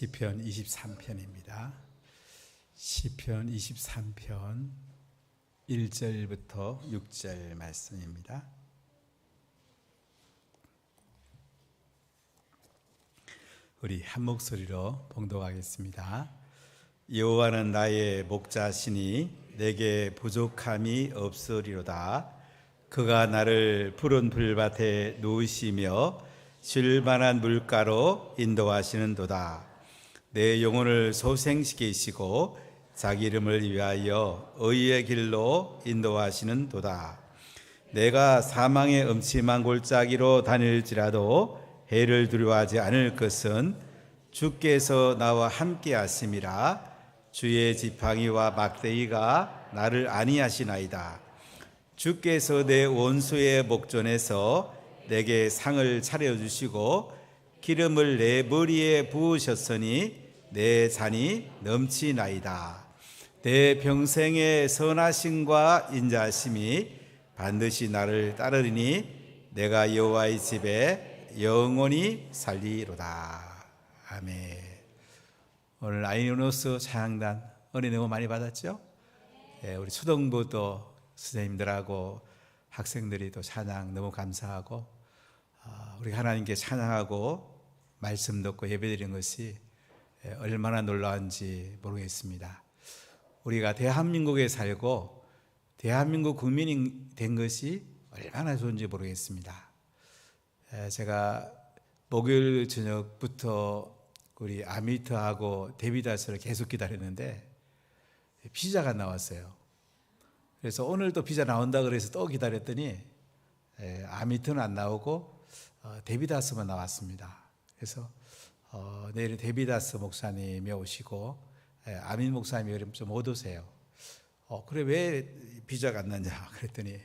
시편 23편입니다. 시편 23편 1절부터 6절 말씀입니다. 우리 한 목소리로 봉독하겠습니다. 여호와는 나의 목자시니 내게 부족함이 없으리로다. 그가 나를 푸른 풀밭에 누우시며 쉴 만한 물가로 인도하시는도다. 내 영혼을 소생시키시고 자기 이름을 위하여 의의 길로 인도하시는도다. 내가 사망의 음침한 골짜기로 다닐지라도 해를 두려워하지 않을 것은 주께서 나와 함께 하심이라. 주의 지팡이와 막대기가 나를 안위하시나이다. 주께서 내 원수의 목전에서 내게 상을 차려주시고 기름을 내 머리에 부으셨으니 내 잔이 넘치나이다. 내 평생의 선하심과 인자하심이 반드시 나를 따르리니 내가 여호와의 집에 영원히 살리로다. 아멘. 오늘 아이오노스 찬양단 은혜 너무 많이 받았죠? 우리 초등부도 선생님들하고 학생들이 또 찬양 너무 감사하고, 우리 하나님께 찬양하고 말씀 듣고 예배드리는 것이 얼마나 놀라운지 모르겠습니다. 우리가 대한민국에 살고 대한민국 국민이 된 것이 얼마나 좋은지 모르겠습니다. 제가 목요일 저녁부터 우리 아미트하고 데비다스를 계속 기다렸는데 비자가 나왔어요. 그래서 오늘 또 비자 나온다 그래서 또 기다렸더니 아미트는 안 나오고 데비다스만 나왔습니다. 그래서 내일 데비다스 목사님이 오시고 아민 목사님이 좀 못 오세요. 그래 왜 비자가 안 났냐 그랬더니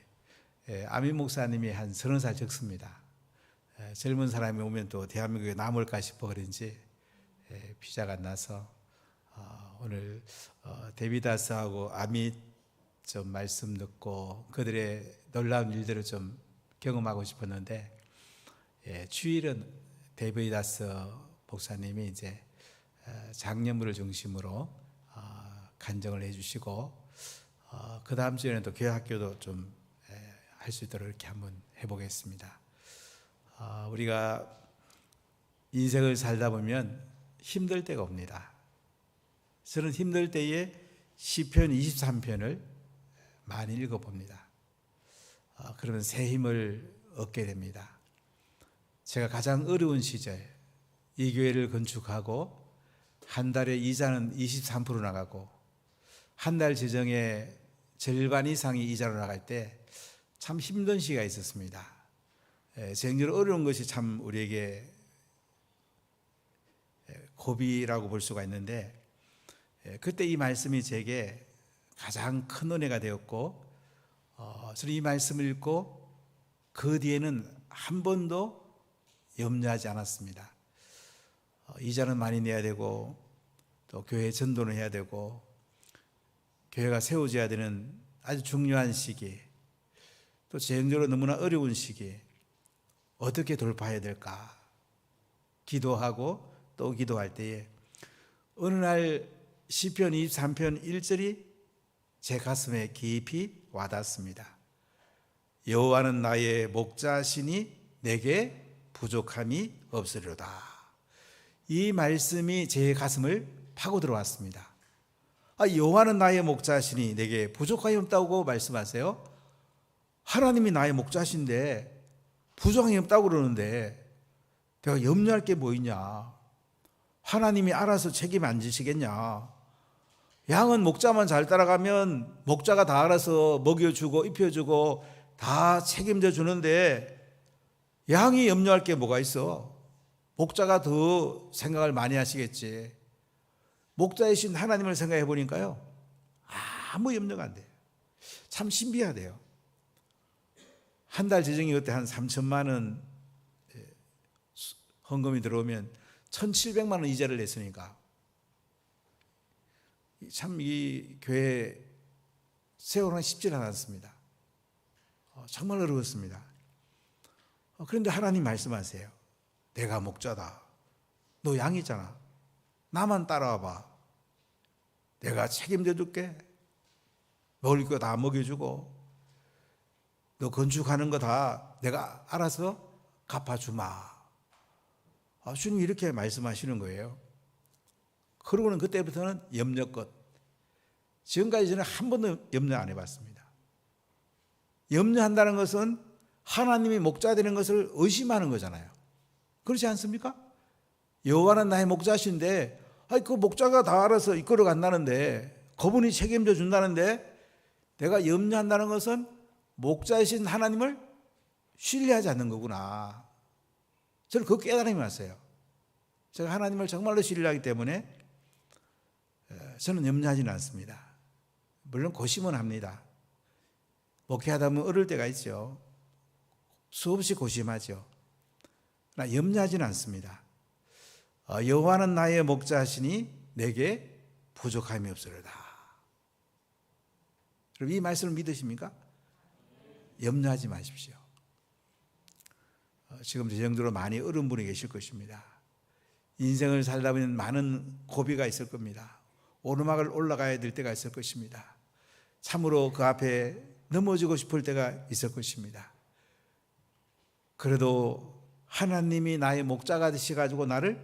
아민 목사님이 한 30살 적습니다. 젊은 사람이 오면 또 대한민국에 남을까 싶어 그런지 비자가 안 나서 오늘 데비다스하고 아밋 좀 말씀 듣고 그들의 놀라운 일들을 좀 경험하고 싶었는데, 주일은 데비다스 목사님이 이제 장년부를 중심으로 간증을 해주시고, 그 다음 주에는 또 교회 학교도 좀 할 수 있도록 이렇게 한번 해보겠습니다. 우리가 인생을 살다 보면 힘들 때가 옵니다. 저는 힘들 때에 시편 23편을 많이 읽어봅니다. 그러면 새 힘을 얻게 됩니다. 제가 가장 어려운 시절 이 교회를 건축하고 한 달에 이자는 23% 나가고 한 달 재정의 절반 이상이 이자로 나갈 때 참 힘든 시기가 있었습니다. 정말 어려운 것이 참 우리에게 고비라고 볼 수가 있는데, 그때 이 말씀이 제게 가장 큰 은혜가 되었고, 저는 이 말씀을 읽고 그 뒤에는 한 번도 염려하지 않았습니다. 이자는 많이 내야 되고 또 교회 전도는 해야 되고 교회가 세워져야 되는 아주 중요한 시기, 또 재정적으로 너무나 어려운 시기 어떻게 돌파해야 될까 기도하고 또 기도할 때에 어느 날 시편 23편 1절이 제 가슴에 깊이 와닿습니다. 여호와는 나의 목자시니 내게 부족함이 없으리로다. 이 말씀이 제 가슴을 파고 들어왔습니다. 여호와는 나의 목자시니 내게 부족함이 없다고 말씀하세요? 하나님이 나의 목자신데 부족함이 없다고 그러는데 내가 염려할 게 뭐 있냐? 하나님이 알아서 책임 안 지시겠냐? 양은 목자만 잘 따라가면 목자가 다 알아서 먹여주고 입혀주고 다 책임져 주는데 양이 염려할 게 뭐가 있어? 목자가 더 생각을 많이 하시겠지. 목자이신 하나님을 생각해 보니까요, 아무 염려가 안 돼요. 참 신비하대요. 한 달 재정이 그때 한 3천만 원 헌금이 들어오면 1,700만 원 이자를 냈으니까 참 이 교회 세우는 쉽지 않았습니다. 정말 어려웠습니다. 그런데 하나님 말씀하세요. 내가 목자다. 너 양이잖아. 나만 따라와 봐. 내가 책임져 줄게. 먹을 거 다 먹여주고 너 건축하는 거 다 내가 알아서 갚아주마. 주님이 이렇게 말씀하시는 거예요. 그러고는 그때부터는 염려껏. 지금까지 저는 한 번도 염려 안 해봤습니다. 염려한다는 것은 하나님이 목자 되는 것을 의심하는 거잖아요. 그렇지 않습니까? 여호와는 나의 목자신데 그 목자가 다 알아서 이끌어 간다는데, 그분이 책임져 준다는데 내가 염려한다는 것은 목자이신 하나님을 신뢰하지 않는 거구나. 저는 그 깨달음이 왔어요. 제가 하나님을 정말로 신뢰하기 때문에 저는 염려하지는 않습니다. 물론 고심은 합니다. 목회하다 보면 어릴 때가 있죠. 수없이 고심하죠. 그러나 염려하지는 않습니다. 여호와는 나의 목자시니 내게 부족함이 없으리다. 그럼 이 말씀을 믿으십니까? 염려하지 마십시오. 지금 제 정도로 많이 어려운 분이 계실 것입니다. 인생을 살다 보면 많은 고비가 있을 겁니다. 오르막을 올라가야 될 때가 있을 것입니다. 참으로 그 앞에 넘어지고 싶을 때가 있을 것입니다. 그래도 하나님이 나의 목자가 되셔가지고 나를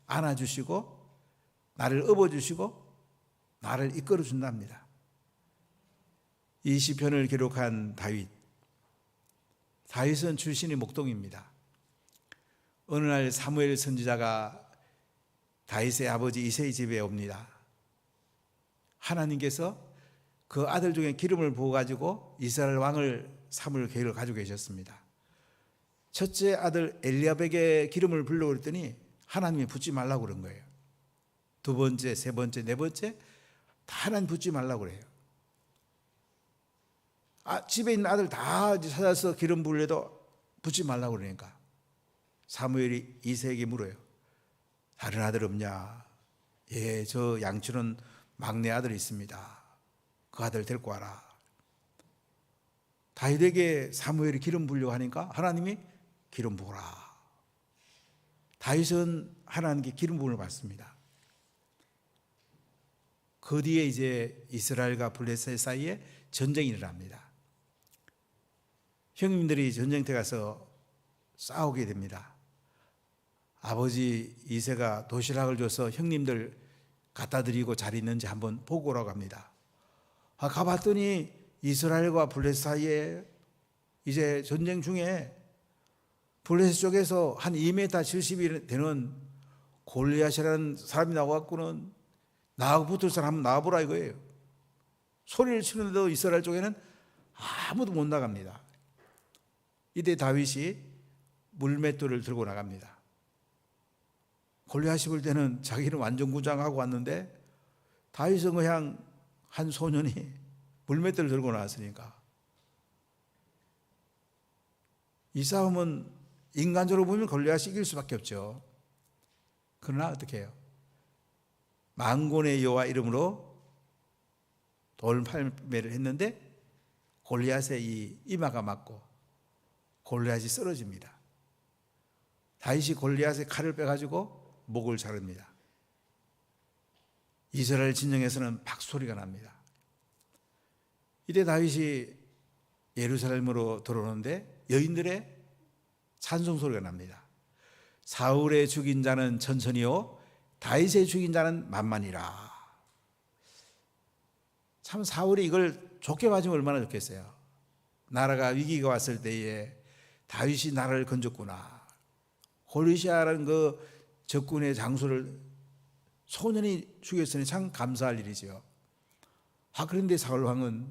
안아주시고 나를 업어주시고 나를 이끌어 준답니다. 이 시편을 기록한 다윗은 출신이 목동입니다. 어느 날 사무엘 선지자가 다윗의 아버지 이새의 집에 옵니다. 하나님께서 그 아들 중에 기름을 부어가지고 이스라엘 왕을 삼을 계획을 가지고 계셨습니다. 첫째 아들 엘리압에게 기름을 부으려고 그랬더니 하나님이 붓지 말라고 그런 거예요. 두 번째, 세 번째, 네 번째 다 하나님 붓지 말라고 그래요. 집에 있는 아들 다 찾아서 기름 부으려도 붓지 말라고 그러니까 사무엘이 이새에게 물어요. 다른 아들 없냐? 예, 저 양치는 막내 아들이 있습니다. 그 아들 데리고 와라. 다윗에게 사무엘이 기름 부으려고 하니까 하나님이 기름 부으라. 다윗은 하나님께 기름 부음을 받습니다. 그 뒤에 이제 이스라엘과 블레셋 사이에 전쟁이 일어납니다. 형님들이 전쟁터에 가서 싸우게 됩니다. 아버지 이새가 도시락을 줘서 형님들 갖다 드리고 잘 있는지 한번 보고 오라고 합니다. 가봤더니 이스라엘과 블레셋 사이에 이제 전쟁 중에 블레셋 쪽에서 한 2m 70이 되는 골리앗이라는 사람이 나와갖고는 나하고 붙을 사람 한번 나와보라 이거예요. 소리를 치는데도 이스라엘 쪽에는 아무도 못 나갑니다. 이때 다윗이 물맷돌을 들고 나갑니다. 골리앗이 볼 때는 자기는 완전 구장하고 왔는데 다윗은 그냥 한 소년이 물맷돌을 들고 나왔으니까 이 싸움은 인간적으로 보면 골리앗이 이길 수밖에 없죠. 그러나 어떻게 해요? 만군의 여호와 이름으로 돌팔매를 했는데 골리앗의 이 이마가 맞고 골리앗이 쓰러집니다. 다윗이 골리앗의 칼을 빼가지고 목을 자릅니다. 이스라엘 진영에서는 박수소리가 납니다. 이때 다윗이 예루살렘으로 들어오는데 여인들의 찬송소리가 납니다. 사울의 죽인 자는 천천히요 다윗의 죽인 자는 만만이라. 참 사울이 이걸 좋게 봐주면 얼마나 좋겠어요. 나라가 위기가 왔을 때에 다윗이 나라를 건졌구나. 골리앗이라는 그 적군의 장수를 소년이 죽였으니 참 감사할 일이지요. 그런데 사울 왕은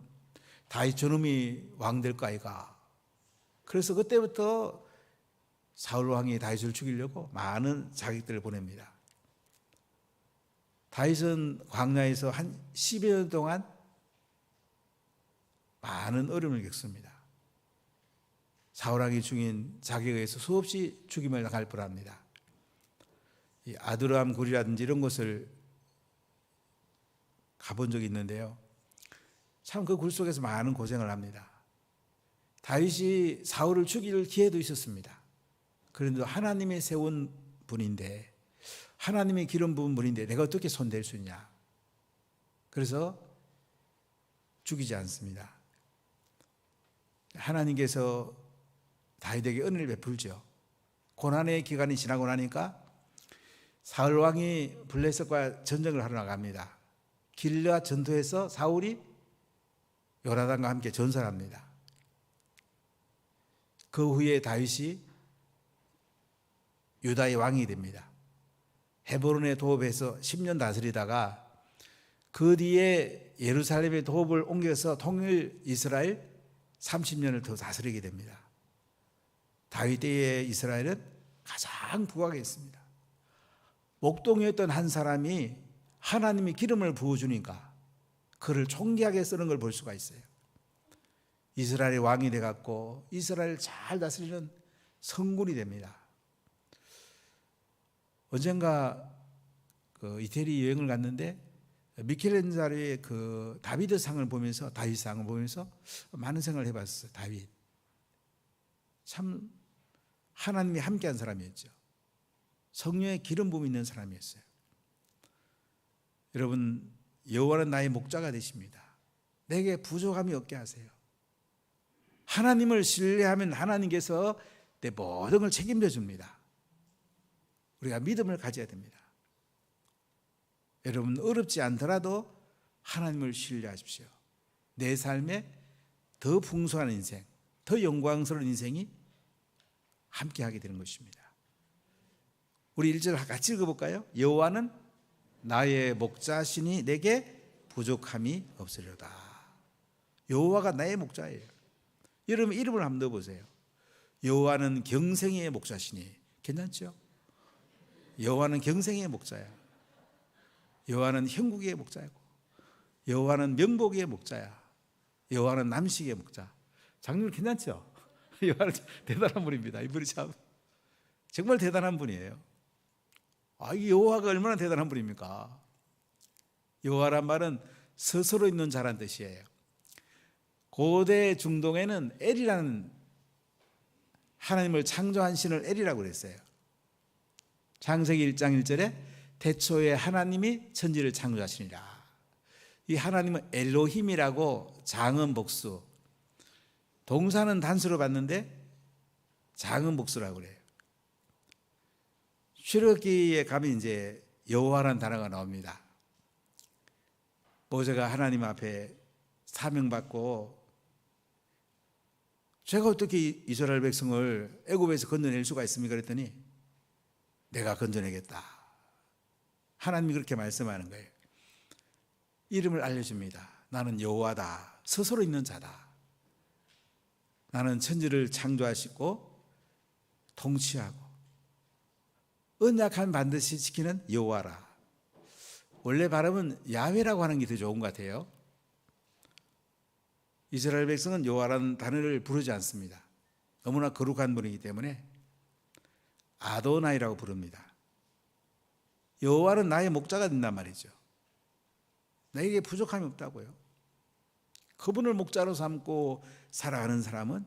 다윗 저놈이 왕 될까 아이가. 그래서 그때부터 사울 왕이 다윗을 죽이려고 많은 자객들을 보냅니다. 다윗은 광야에서 한 10여 년 동안 많은 어려움을 겪습니다. 사울 왕이 죽인 자기에 의해서 수없이 죽임을 당할 뻔합니다. 이 아두람 굴이라든지 이런 곳을 가본 적이 있는데요. 참 그 굴 속에서 많은 고생을 합니다. 다윗이 사울을 죽일 기회도 있었습니다. 그런데 하나님이 세운 분인데 하나님의 기름 부은 분인데 내가 어떻게 손댈 수 있냐. 그래서 죽이지 않습니다. 하나님께서 다윗에게 은혜를 베풀죠. 고난의 기간이 지나고 나니까 사울 왕이 블레셋과 전쟁을 하러 나갑니다. 길르앗 전투에서 사울이 요나단과 함께 전설합니다. 그 후에 다윗이 유다의 왕이 됩니다. 헤브론의 도읍에서 10년 다스리다가 그 뒤에 예루살렘의 도읍을 옮겨서 통일 이스라엘 30년을 더 다스리게 됩니다. 다윗 때의 이스라엘은 가장 부강했습니다. 목동이었던 한 사람이 하나님이 기름을 부어주니까 그를 총기하게 쓰는 걸 볼 수가 있어요. 이스라엘의 왕이 돼갖고 이스라엘을 잘 다스리는 성군이 됩니다. 언젠가 그 이태리 여행을 갔는데 미켈란젤로의 그 다비드상을 보면서, 다윗상을 보면서 많은 생각을 해봤어요. 다윗 참 하나님이 함께한 사람이었죠. 성령의 기름 부음이 있는 사람이었어요. 여러분, 여호와는 나의 목자가 되십니다. 내게 부족함이 없게 하세요. 하나님을 신뢰하면 하나님께서 내 모든 걸 책임져 줍니다. 우리가 믿음을 가져야 됩니다. 여러분, 어렵지 않더라도 하나님을 신뢰하십시오. 내 삶에 더 풍성한 인생, 더 영광스러운 인생이 함께하게 되는 것입니다. 우리 1절 같이 읽어볼까요? 여호와는 나의 목자시니 내게 부족함이 없으리로다. 여호와가 나의 목자예요. 여러분 이름을 한번 넣어보세요. 여호와는 경생의 목자시니. 괜찮죠? 여호와는 경생의 목자야. 여호와는 형국의 목자고, 여호와는 명복의 목자야. 여호와는 남식의 목자. 장르 괜찮죠? 여호와는 대단한 분입니다. 이분이 참 정말 대단한 분이에요. 이 여호와가 얼마나 대단한 분입니까? 여호와란 말은 스스로 있는 자란 뜻이에요. 고대 중동에는 엘이라는 하나님을 창조한 신을 엘이라고 그랬어요. 창세기 1장 1절에 태초에 하나님이 천지를 창조하시니라. 이 하나님은 엘로힘이라고 장은 복수, 동사는 단수로 봤는데 장은 복수라고 그래요. 출애굽기에 가면 이제 여호와라는 단어가 나옵니다. 모세가 하나님 앞에 사명받고 제가 어떻게 이스라엘 백성을 애굽에서 건져낼 수가 있습니까? 그랬더니 내가 건져내겠다. 하나님이 그렇게 말씀하는 거예요. 이름을 알려줍니다. 나는 여호와다. 스스로 있는 자다. 나는 천지를 창조하시고 통치하고 언약하면 반드시 지키는 여호와라. 원래 발음은 야훼라고 하는 게 더 좋은 것 같아요. 이스라엘 백성은 여호와라는 단어를 부르지 않습니다. 너무나 거룩한 분이기 때문에 아도나이라고 부릅니다. 여호와는 나의 목자가 된단 말이죠. 나에게 부족함이 없다고요. 그분을 목자로 삼고 살아가는 사람은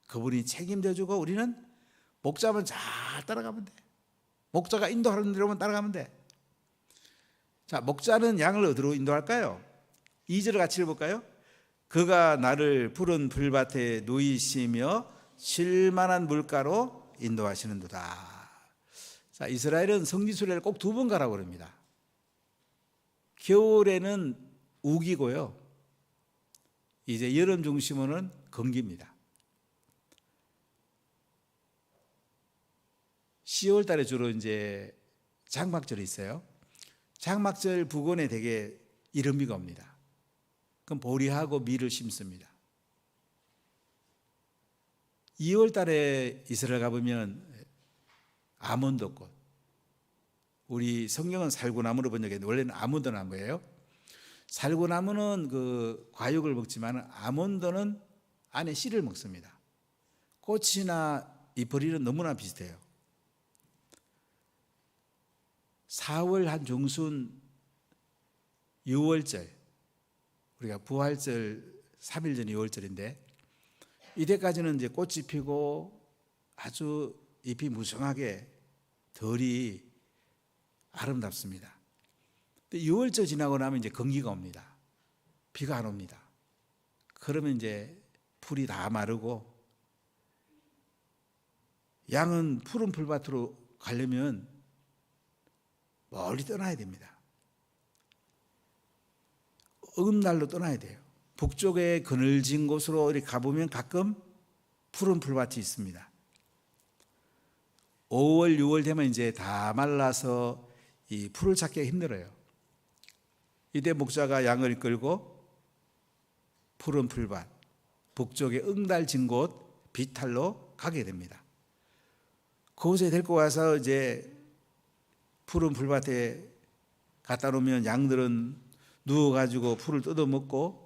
그분이 책임져주고 우리는 목자만 잘 따라가면 돼. 목자가 인도하는 대로만 따라가면 돼. 자, 목자는 양을 어디로 인도할까요? 2절을 같이 읽어볼까요? 그가 나를 푸른 풀밭에 누이시며 쉴만한 물가로 인도하시는도다. 자, 이스라엘은 성지순례를 꼭 2번 가라고 그럽니다. 겨울에는 우기고요. 이제 여름 중심으로는 건기입니다. 10월 달에 주로 이제 장막절이 있어요. 장막절 부근에 되게 이른비가 옵니다. 그럼 보리하고 밀을 심습니다. 2월 달에 이스라엘 가보면 아몬드꽃, 우리 성경은 살구나무로 번역했는데 원래는 아몬드 나무예요. 살구나무는 그 과육을 먹지만 아몬드는 안에 씨를 먹습니다. 꽃이나 잎뿌리는 너무나 비슷해요. 4월 한 중순 6월절, 우리가 부활절 3일 전이 6월절인데 이때까지는 이제 꽃이 피고 아주 잎이 무성하게 덜이 아름답습니다. 근데 6월절 지나고 나면 이제 건기가 옵니다. 비가 안 옵니다. 그러면 이제 풀이 다 마르고, 양은 푸른 풀밭으로 가려면 멀리 떠나야 됩니다. 어긋날로 떠나야 돼요. 북쪽에 그늘진 곳으로 이렇게 가보면 가끔 푸른 풀밭이 있습니다. 5월, 6월 되면 이제 다 말라서 이 풀을 찾기가 힘들어요. 이때 목자가 양을 이끌고 푸른 풀밭, 북쪽에 응달진 곳 비탈로 가게 됩니다. 그곳에 데리고 와서 이제 푸른 풀밭에 갖다 놓으면 양들은 누워가지고 풀을 뜯어먹고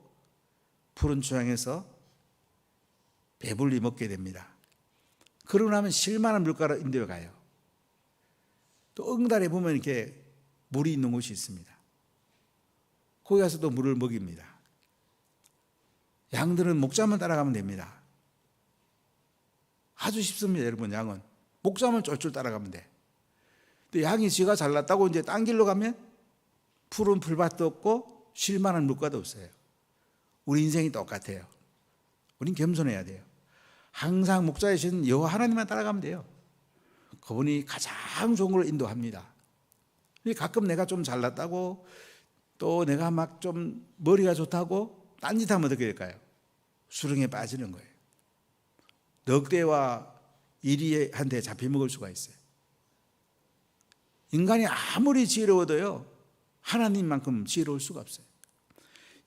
푸른 초장에서 배불리 먹게 됩니다. 그러고 나면 실만한 물가로 인도에 가요. 또 응달에 보면 이렇게 물이 있는 곳이 있습니다. 거기 가서 또 물을 먹입니다. 양들은 목자만 따라가면 됩니다. 아주 쉽습니다, 여러분. 양은 목자만 쫄쫄 따라가면 돼. 근데 양이 쥐가 잘났다고 이제 딴 길로 가면 푸른 풀밭도 없고 쉴만한 물가도 없어요. 우리 인생이 똑같아요. 우린 겸손해야 돼요. 항상 목자이신 여호와 하나님만 따라가면 돼요. 그분이 가장 좋은 걸 인도합니다. 가끔 내가 좀 잘났다고, 또 내가 막 좀 머리가 좋다고 딴짓하면 어떻게 될까요? 수렁에 빠지는 거예요. 넉대와 이리한테 잡혀먹을 수가 있어요. 인간이 아무리 지혜로워도요, 하나님만큼 지혜로울 수가 없어요.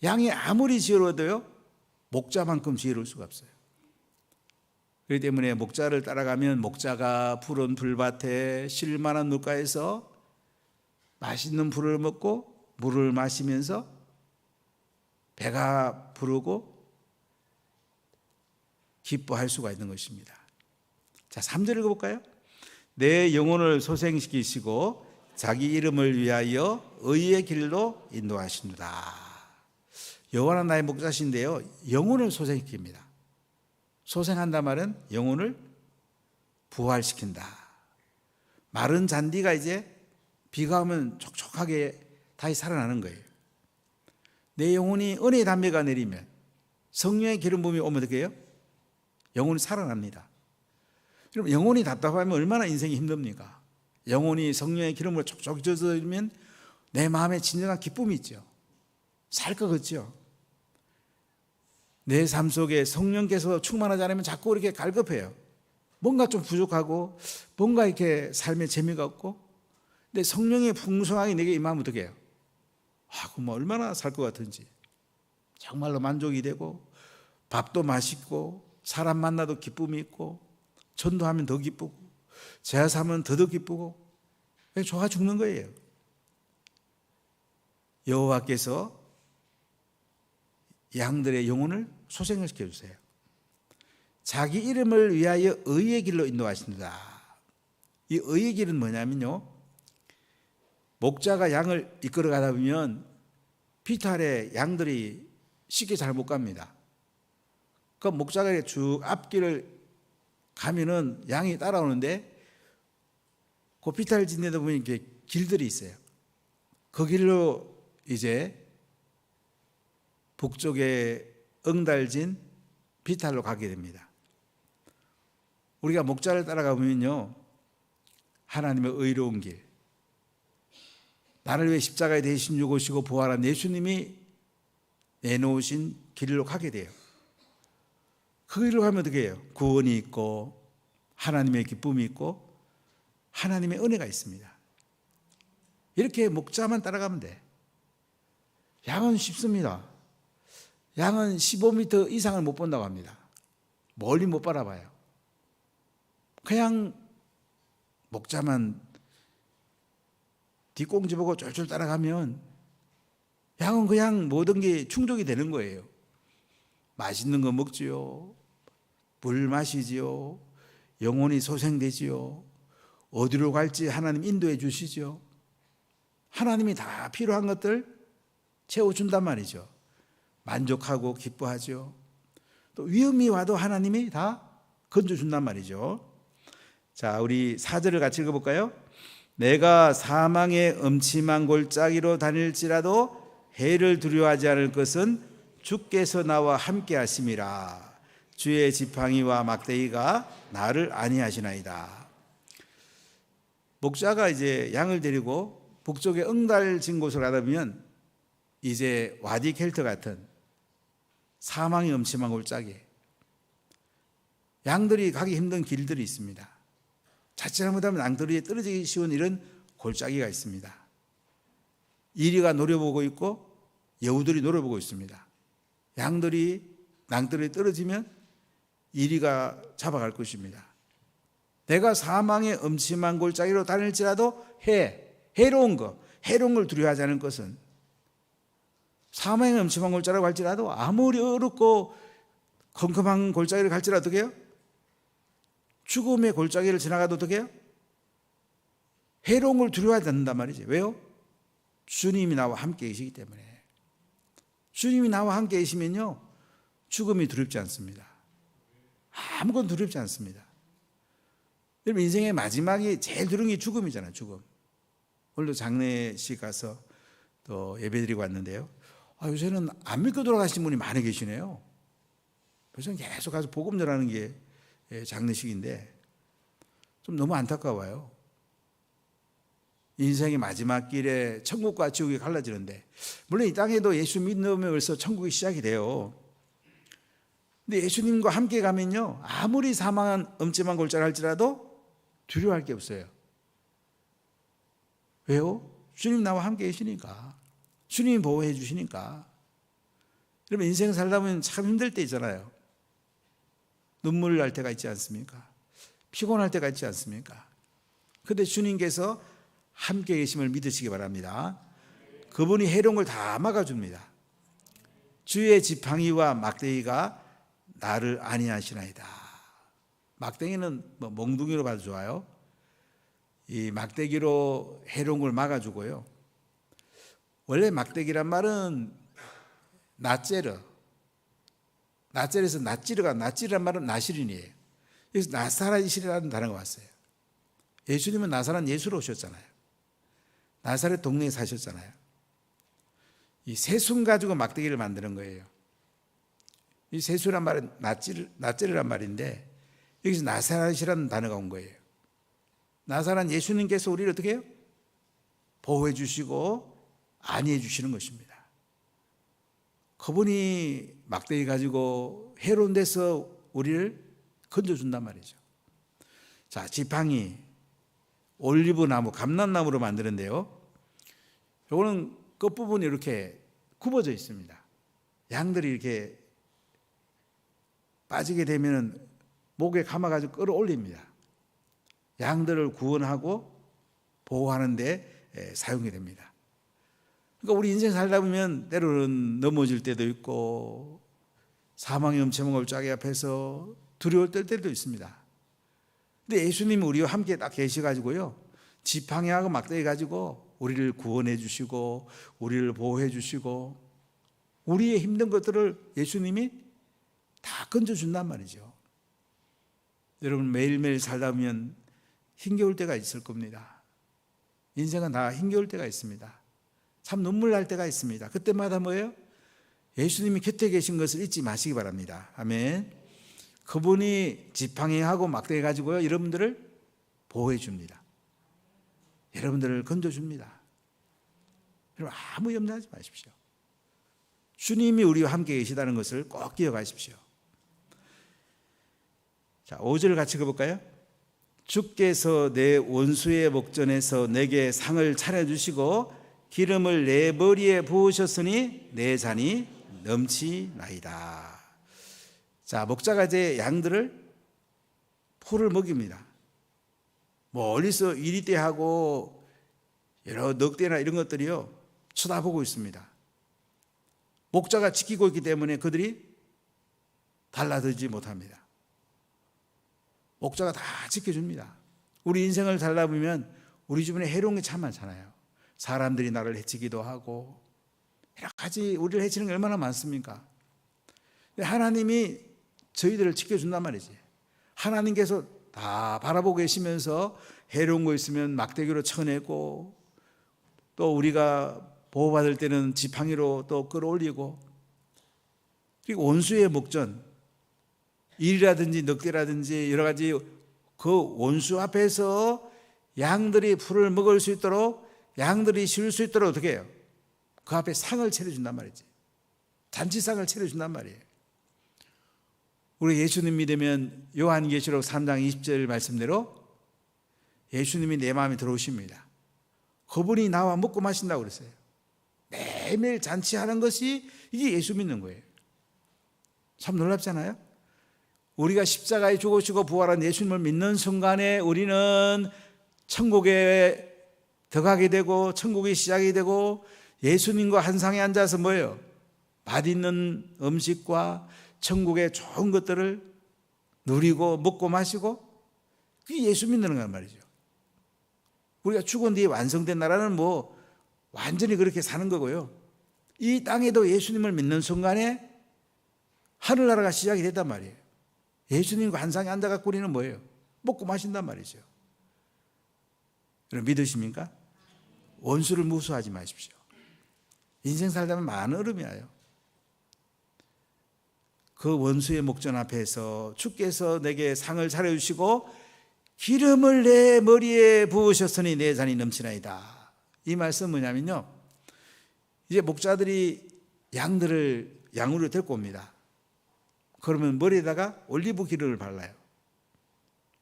양이 아무리 지혜로워도요, 목자만큼 지혜로울 수가 없어요. 그렇기 때문에 목자를 따라가면 목자가 푸른 풀밭에 쉴만한 물가에서 맛있는 풀을 먹고 물을 마시면서 배가 부르고 기뻐할 수가 있는 것입니다. 자, 3절 읽어볼까요? 내 영혼을 소생시키시고 자기 이름을 위하여 의의 길로 인도하시느라. 여호와는 나의 목자신데요, 영혼을 소생시킵니다. 소생한다 말은 영혼을 부활시킨다. 마른 잔디가 이제 비가 오면 촉촉하게 다시 살아나는 거예요. 내 영혼이 은혜의 담배가 내리면, 성령의 기름 부음이 오면 어떻게 해요? 영혼이 살아납니다. 여러분, 영혼이 답답하면 얼마나 인생이 힘듭니까? 영혼이 성령의 기름으로 촉촉 젖어지면 내 마음에 진정한 기쁨이 있죠. 살 것 같죠. 내 삶 속에 성령께서 충만하지 않으면 자꾸 이렇게 갈급해요. 뭔가 좀 부족하고, 뭔가 이렇게 삶에 재미가 없고. 근데 성령의 풍성하게 내게 임하면 어떻게 해요? 그럼 얼마나 살 것 같은지. 정말로 만족이 되고, 밥도 맛있고, 사람 만나도 기쁨이 있고, 전도하면 더 기쁘고, 제사하면 더 기쁘고, 좋아 죽는 거예요. 여호와께서 양들의 영혼을 소생을 시켜주세요. 자기 이름을 위하여 의의 길로 인도하신다. 이 의의 길은 뭐냐면요, 목자가 양을 이끌어 가다 보면 비탈에 양들이 쉽게 잘 못 갑니다. 그 목자가 쭉 앞길을 가면은 양이 따라오는데, 그 비탈 진데도 보면 이렇게 길들이 있어요. 그 길로 이제 북쪽에 응달진 비탈로 가게 됩니다. 우리가 목자를 따라가 보면요, 하나님의 의로운 길, 나를 위해 십자가에 대신 죽으시고 부활한 예수님이 내놓으신 길로 가게 돼요. 그 길로 가면 어떻게 해요? 구원이 있고 하나님의 기쁨이 있고 하나님의 은혜가 있습니다. 이렇게 목자만 따라가면 돼. 양은 쉽습니다. 양은 15m 이상을 못 본다고 합니다. 멀리 못 바라봐요. 그냥 목자만 뒷공지 보고 쫄쫄 따라가면 양은 그냥 모든 게 충족이 되는 거예요. 맛있는 거 먹지요, 물 마시지요, 영혼이 소생되지요, 어디로 갈지 하나님 인도해 주시죠. 하나님이 다 필요한 것들 채워준단 말이죠. 만족하고 기뻐하죠. 또 위험이 와도 하나님이 다 건져준단 말이죠. 자, 우리 4절을 같이 읽어볼까요? 내가 사망의 음침한 골짜기로 다닐지라도 해를 두려워하지 않을 것은 주께서 나와 함께 하심이라. 주의 지팡이와 막대기가 나를 안위하시나이다. 목자가 이제 양을 데리고 북쪽에 응달진 곳으로 가다 보면 이제 와디 켈터 같은 사망의 음침한 골짜기, 양들이 가기 힘든 길들이 있습니다. 자칫 잘못하면 양들이 떨어지기 쉬운 이런 골짜기가 있습니다. 이리가 노려보고 있고 여우들이 노려보고 있습니다. 양들이 낭떠러지에 떨어지면 이리가 잡아갈 것입니다. 내가 사망의 음침한 골짜기로 다닐지라도 해로운 걸 두려워하지 않을 것은, 사망의 음침한 골짜기로 갈지라도 아무리 어렵고 컴컴한 골짜기를 갈지라도 어떻게 해요? 죽음의 골짜기를 지나가도 어떻게 해요? 해로운 걸 두려워하지 않는단 말이지. 왜요? 주님이 나와 함께 계시기 때문에. 주님이 나와 함께 계시면요, 죽음이 두렵지 않습니다. 아무것도 두렵지 않습니다. 여러분, 인생의 마지막이 제일 두려운 게 죽음이잖아요. 죽음. 오늘도 장례식 가서 또 예배드리고 왔는데요, 요새는 안 믿고 돌아가신 분이 많이 계시네요. 그래서 계속 가서 복음 전하는 게 장례식인데 좀 너무 안타까워요. 인생의 마지막 길에 천국과 지옥이 갈라지는데, 물론 이 땅에도 예수 믿으면 벌써 천국이 시작이 돼요. 근데 예수님과 함께 가면요, 아무리 사망한 음침한 골짜기를 할지라도 두려워할 게 없어요. 왜요? 주님 나와 함께 계시니까. 주님이 보호해 주시니까. 여러분, 인생 살다 보면 참 힘들 때 있잖아요. 눈물 날 때가 있지 않습니까? 피곤할 때가 있지 않습니까? 그런데 주님께서 함께 계심을 믿으시기 바랍니다. 그분이 해로운 걸 다 막아줍니다. 주의 지팡이와 막대기가 나를 안위하시나이다. 막대기는 몽둥이로 봐도 좋아요. 이 막대기로 해로운 걸 막아주고요. 원래 막대기란 말은 낫제르에서 낫지르란 말은 나시린이에요. 여기서 나사렛이라는 단어가 왔어요. 예수님은 나사렛 예수로 오셨잖아요. 나사렛 동네에 사셨잖아요. 이 새순 가지고 막대기를 만드는 거예요. 이 새수란 말은 낫제르란 말인데 여기서 나사렛이라는 단어가 온 거예요. 나사렛 예수님께서 우리를 어떻게 해요? 보호해 주시고 안위해 주시는 것입니다. 그분이 막대기 가지고 해로운 데서 우리를 건져준단 말이죠. 자, 지팡이, 올리브나무, 감람나무로 만드는데요, 이거는 끝부분이 이렇게 굽어져 있습니다. 양들이 이렇게 빠지게 되면 목에 감아가지고 끌어올립니다. 양들을 구원하고 보호하는 데 사용이 됩니다. 그러니까 우리 인생 살다 보면 때로는 넘어질 때도 있고 사망의 음침한 골짜기 앞에서 두려울 때도 있습니다. 근데 예수님이 우리와 함께 딱 계셔가지고요, 지팡이하고 막대기 가지고 우리를 구원해 주시고 우리를 보호해 주시고 우리의 힘든 것들을 예수님이 다 건져준단 말이죠. 여러분, 매일매일 살다 보면 힘겨울 때가 있을 겁니다. 인생은 다 힘겨울 때가 있습니다. 참 눈물 날 때가 있습니다. 그때마다 뭐예요? 예수님이 곁에 계신 것을 잊지 마시기 바랍니다. 아멘. 그분이 지팡이하고 막대기 가지고요, 여러분들을 보호해 줍니다. 여러분들을 건져줍니다. 여러분, 아무 염려하지 마십시오. 주님이 우리와 함께 계시다는 것을 꼭 기억하십시오. 자, 5절 같이 읽어볼까요? 주께서 내 원수의 목전에서 내게 상을 차려주시고 기름을 내 머리에 부으셨으니 내 잔이 넘치나이다. 자, 목자가 이제 양들을 포를 먹입니다. 멀리서 이리떼하고 여러 늑대나 이런 것들이요, 쳐다보고 있습니다. 목자가 지키고 있기 때문에 그들이 달라들지 못합니다. 목자가 다 지켜줍니다. 우리 인생을 살다 보면 우리 주변에 해로운 게 참 많잖아요. 사람들이 나를 해치기도 하고 여러 가지 우리를 해치는 게 얼마나 많습니까? 하나님이 저희들을 지켜준단 말이지. 하나님께서 다 바라보고 계시면서 해로운 거 있으면 막대기로 쳐내고, 또 우리가 보호받을 때는 지팡이로 또 끌어올리고, 그리고 원수의 목전, 일이라든지 늑대라든지 여러 가지 그 원수 앞에서 양들이 풀을 먹을 수 있도록, 양들이 쉴 수 있도록 어떻게 해요? 그 앞에 상을 차려준단 말이지. 잔치상을 차려준단 말이에요. 우리 예수님 믿으면 요한계시록 3장 20절 말씀대로 예수님이 내 마음에 들어오십니다. 그분이 나와 먹고 마신다고 그랬어요. 매일매일 잔치하는 것이 이게 예수 믿는 거예요. 참 놀랍잖아요. 우리가 십자가에 죽으시고 부활한 예수님을 믿는 순간에 우리는 천국에 들어가게 되고, 천국이 시작이 되고, 예수님과 한 상에 앉아서 뭐예요? 맛있는 음식과 천국의 좋은 것들을 누리고 먹고 마시고, 그게 예수 믿는 거란 말이죠. 우리가 죽은 뒤에 완성된 나라는 뭐 완전히 그렇게 사는 거고요. 이 땅에도 예수님을 믿는 순간에 하늘나라가 시작이 됐단 말이에요. 예수님과 한 상에 앉아갖고 우리는 뭐예요? 먹고 마신단 말이죠. 여러분 믿으십니까? 원수를 무수하지 마십시오. 인생 살다 보면 많은 어려움이 와요. 그 원수의 목전 앞에서 주께서 내게 상을 차려주시고 기름을 내 머리에 부으셨으니 내 잔이 넘치나이다. 이 말씀은 뭐냐면요, 이제 목자들이 양들을 양으로 데리고 옵니다. 그러면 머리에다가 올리브 기름을 발라요.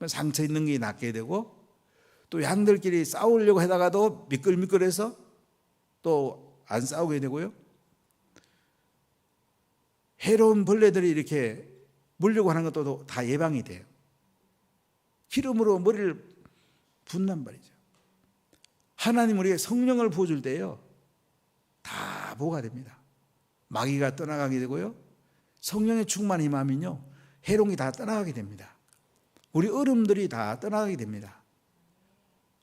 상처 있는 게 낫게 되고, 또 양들끼리 싸우려고 하다가도 미끌미끌해서 또 안 싸우게 되고요. 해로운 벌레들이 이렇게 물려고 하는 것도 다 예방이 돼요. 기름으로 머리를 붓는 말이죠. 하나님 우리에게 성령을 부어줄 때요, 다 보호가 됩니다. 마귀가 떠나가게 되고요, 성령의 충만한 임하면요, 해롱이 다 떠나가게 됩니다. 우리 어려움들이 다 떠나가게 됩니다.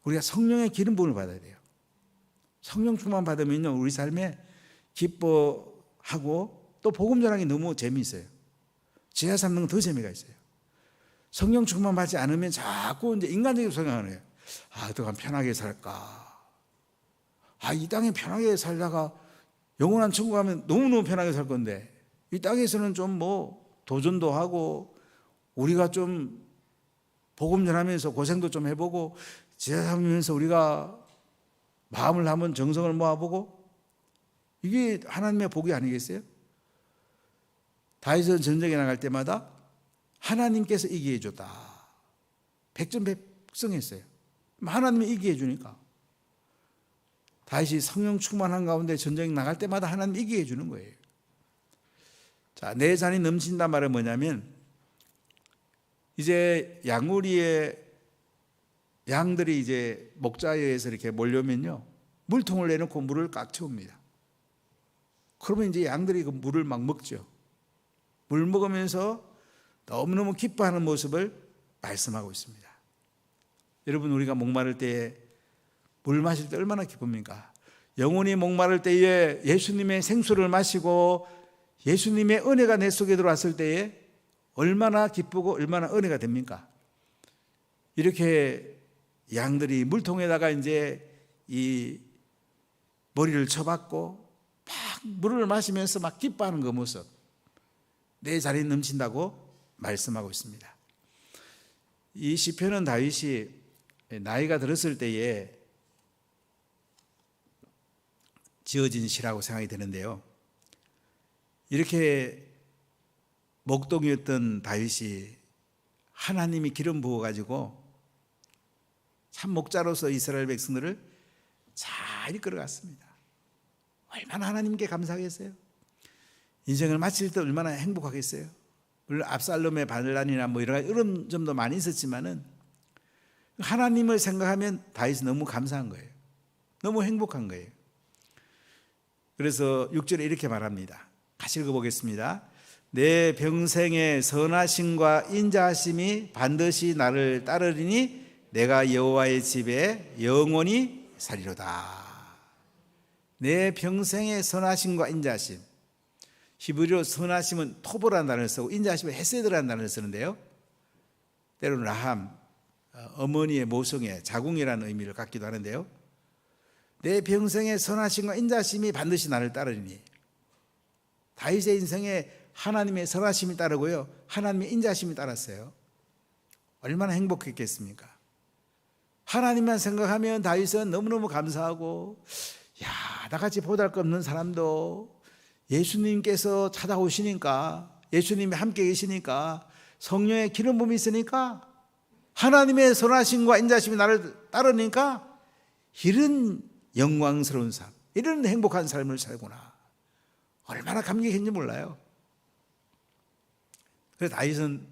우리가 성령의 기름 부음을 받아야 돼요. 성령 충만 받으면요, 우리 삶에 기뻐하고 또 복음 전하기 너무 재미있어요. 제자 삼는 건 더 재미가 있어요. 성령 충만 받지 않으면 자꾸 이제 인간적인 생각을 해요. 그동안 편하게 살까? 이 땅에 편하게 살다가 영원한 천국 가면 너무너무 편하게 살 건데, 이 땅에서는 좀 뭐 도전도 하고 우리가 좀 복음 전하면서 고생도 좀 해보고 제자 삼으면서 우리가 마음을 한번 정성을 모아보고, 이게 하나님의 복이 아니겠어요? 다윗은 전쟁에 나갈 때마다 하나님께서 이기게 해줬다. 백전백승했어요. 하나님이 이기게 해주니까. 다윗이 성령 충만한 가운데 전쟁에 나갈 때마다 하나님이 이기게 해주는 거예요. 자, 내 잔이 넘친단 말은 뭐냐면, 이제 양우리에 양들이 이제 목자에 의해서 이렇게 몰려오면요, 물통을 내놓고 물을 꽉 채웁니다. 그러면 이제 양들이 그 물을 막 먹죠. 물 먹으면서 너무너무 기뻐하는 모습을 말씀하고 있습니다. 여러분, 우리가 목마를 때에 물 마실 때 얼마나 기쁩니까? 영혼이 목마를 때에 예수님의 생수를 마시고 예수님의 은혜가 내 속에 들어왔을 때에 얼마나 기쁘고 얼마나 은혜가 됩니까? 이렇게 양들이 물통에다가 이제 이 머리를 쳐박고 막 물을 마시면서 막 기뻐하는 그 모습, 내 잔이 넘친다고 말씀하고 있습니다. 이 시편은 다윗이 나이가 들었을 때에 지어진 시라고 생각이 되는데요, 이렇게 목동이었던 다윗이 하나님이 기름 부어가지고 참 목자로서 이스라엘 백성들을 잘 이끌어갔습니다. 얼마나 하나님께 감사하겠어요? 인생을 마칠 때 얼마나 행복하겠어요? 물론 압살롬의 반란이나 뭐 이런 점도 많이 있었지만은 하나님을 생각하면 다윗이 너무 감사한 거예요. 너무 행복한 거예요. 그래서 6절에 이렇게 말합니다. 같이 읽어보겠습니다. 내 평생의 선하심과 인자하심이 반드시 나를 따르리니 내가 여호와의 집에 영원히 살리로다. 내 평생의 선하심과 인자하심. 히브리어 선하심은 토보라는 단어를 쓰고 인자하심은 헤세드라는 단어를 쓰는데요, 때로는 라함, 어머니의 모성애, 자궁이라는 의미를 갖기도 하는데요. 내 평생의 선하심과 인자심이 반드시 나를 따르리니. 다윗의 인생에 하나님의 선하심이 따르고요, 하나님의 인자심이 따랐어요. 얼마나 행복했겠습니까? 하나님만 생각하면 다윗은 너무너무 감사하고, 야, 나같이 보잘것없는 사람도 예수님께서 찾아오시니까, 예수님이 함께 계시니까, 성령의 기름 부음이 있으니까, 하나님의 선하심과 인자심이 나를 따르니까 이런 영광스러운 삶, 이런 행복한 삶을 살구나. 얼마나 감격했는지 몰라요. 그래서 다윗은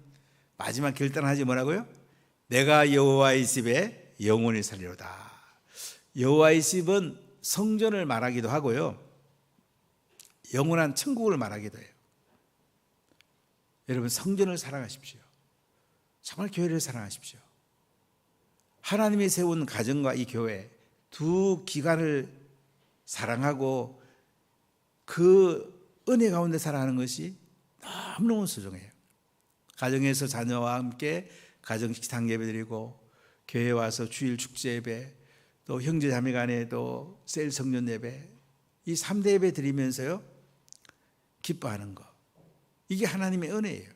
마지막 결단하지 뭐라고요? 내가 여호와의 집에 영원히 살리로다. 여호와의 집은 성전을 말하기도 하고요, 영원한 천국을 말하기도 해요. 여러분, 성전을 사랑하십시오. 정말 교회를 사랑하십시오. 하나님이 세운 가정과 이 교회 두 기관을 사랑하고 그 은혜 가운데 살아가는 것이 너무너무 소중해요. 가정에서 자녀와 함께 가정 식탁 예배 드리고, 교회에 와서 주일 축제 예배, 또 형제 자매 간에 또 셀 성전 예배, 이 3대 예배 드리면서요 기뻐하는 거, 이게 하나님의 은혜예요.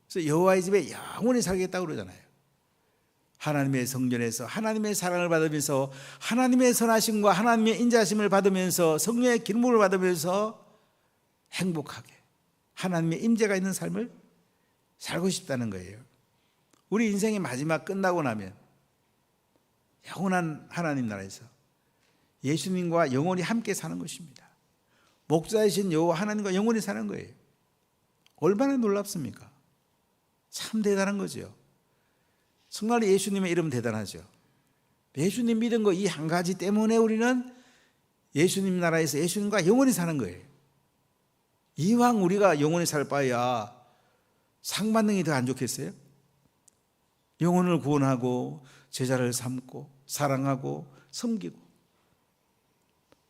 그래서 여호와의 집에 영원히 살겠다고 그러잖아요. 하나님의 성전에서 하나님의 사랑을 받으면서, 하나님의 선하심과 하나님의 인자심을 받으면서, 성령의 기름을 받으면서 행복하게 하나님의 임재가 있는 삶을 살고 싶다는 거예요. 우리 인생의 마지막 끝나고 나면 영원한 하나님 나라에서 예수님과 영원히 함께 사는 것입니다. 목자이신 여호와 하나님과 영원히 사는 거예요. 얼마나 놀랍습니까? 참 대단한 거죠. 정말 예수님의 이름 대단하죠. 예수님 믿은 거 이 한 가지 때문에 우리는 예수님 나라에서 예수님과 영원히 사는 거예요. 이왕 우리가 영원히 살 바에야 상 받는 게 더 안 좋겠어요? 영혼을 구원하고 제자를 삼고 사랑하고 섬기고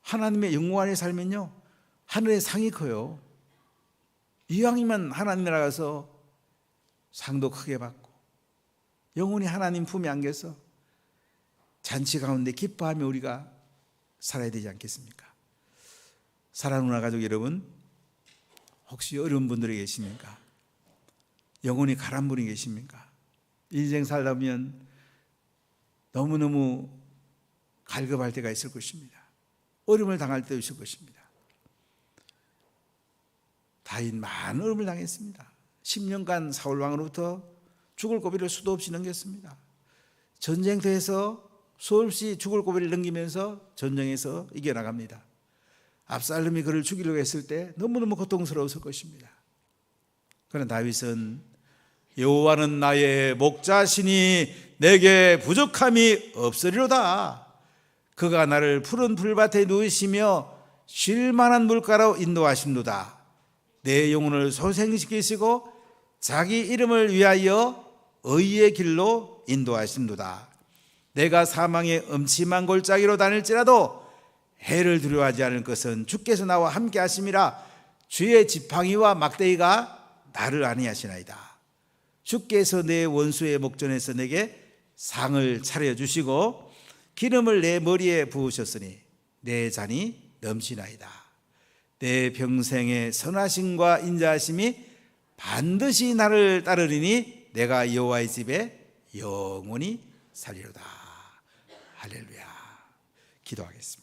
하나님의 영광 안에 살면요, 하늘의 상이 커요. 이왕이면 하나님 나라 가서 상도 크게 받고 영원히 하나님 품에 안겨서 잔치 가운데 기뻐하며 우리가 살아야 되지 않겠습니까? 사랑하는 누나 가족 여러분, 혹시 어려운 분들이 계십니까? 영혼이 가란 분이 계십니까? 인생 살다 보면 너무너무 갈급할 때가 있을 것입니다. 어려움을 당할 때도 있을 것입니다. 다윗 많은 어려움을 당했습니다. 10년간 사울 왕으로부터 죽을 고비를 수도 없이 넘겼습니다. 전쟁터에서 수없이 죽을 고비를 넘기면서 전쟁에서 이겨나갑니다. 압살롬이 그를 죽이려고 했을 때 너무너무 고통스러웠을 것입니다. 그러나 다윗은 여호와는 나의 목자시니 내게 부족함이 없으리로다. 그가 나를 푸른 풀밭에 누이시며 쉴 만한 물가로 인도하신도다. 내 영혼을 소생시키시고 자기 이름을 위하여 의의 길로 인도하신도다. 내가 사망의 음침한 골짜기로 다닐지라도 해를 두려워하지 않을 것은 주께서 나와 함께 하심이라. 주의 지팡이와 막대기가 나를 안위하시나이다. 주께서 내 원수의 목전에서 내게 상을 차려주시고 기름을 내 머리에 부으셨으니 내 잔이 넘치나이다. 내 평생의 선하심과 인자하심이 반드시 나를 따르리니 내가 여호와의 집에 영원히 살리로다. 할렐루야. 기도하겠습니다.